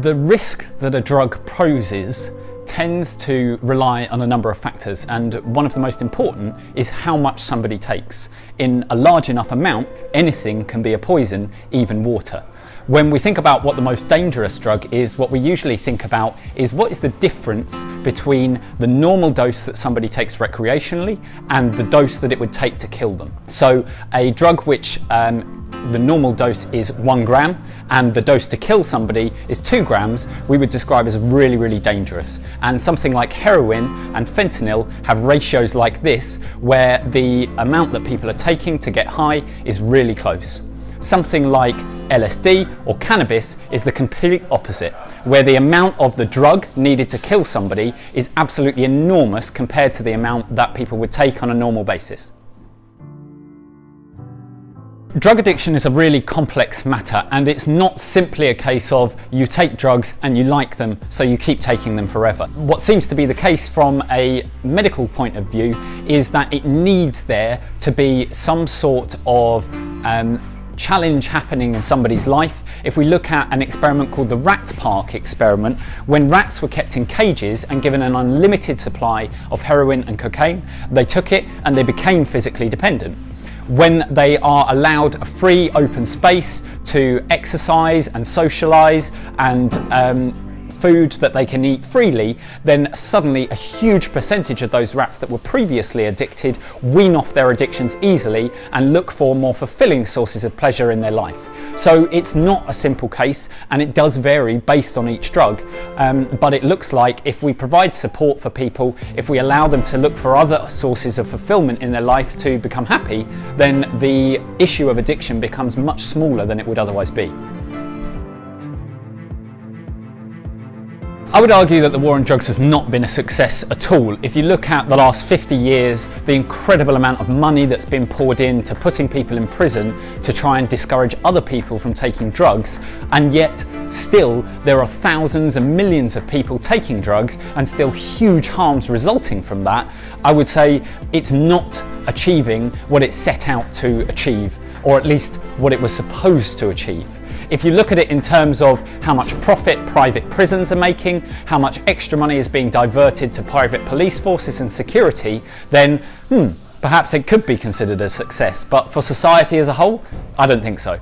The risk that a drug poses tends to rely on a number of factors, and one of the most important is how much somebody takes. In a large enough amount, anything can be a poison, even water. When we think about what the most dangerous drug is, what we usually think about is what is the difference between the normal dose that somebody takes recreationally and the dose that it would take to kill them. So a drug which the normal dose is 1 gram and the dose to kill somebody is 2 grams, we would describe as really, really dangerous. And something like heroin and fentanyl have ratios like this, where the amount that people are taking to get high is really close. Something like LSD or cannabis is the complete opposite, where the amount of the drug needed to kill somebody is absolutely enormous compared to the amount that people would take on a normal basis. Drug addiction is a really complex matter, and it's not simply a case of you take drugs and you like them, so you keep taking them forever. What seems to be the case from a medical point of view is that it needs there to be some sort of challenge happening in somebody's life. If we look at an experiment called the rat park experiment, when rats were kept in cages and given an unlimited supply of heroin and cocaine, they took it and they became physically dependent. When they are allowed a free open space to exercise and socialize and food that they can eat freely, then suddenly a huge percentage of those rats that were previously addicted wean off their addictions easily and look for more fulfilling sources of pleasure in their life. So it's not a simple case, and it does vary based on each drug, but it looks like if we provide support for people, if we allow them to look for other sources of fulfillment in their life to become happy, then the issue of addiction becomes much smaller than it would otherwise be. I would argue that the war on drugs has not been a success at all. If you look at the last 50 years, the incredible amount of money that's been poured into putting people in prison to try and discourage other people from taking drugs, and yet still there are thousands and millions of people taking drugs and still huge harms resulting from that, I would say it's not achieving what it set out to achieve, or at least what it was supposed to achieve. If you look at it in terms of how much profit private prisons are making, how much extra money is being diverted to private police forces and security, then perhaps it could be considered a success. But for society as a whole, I don't think so.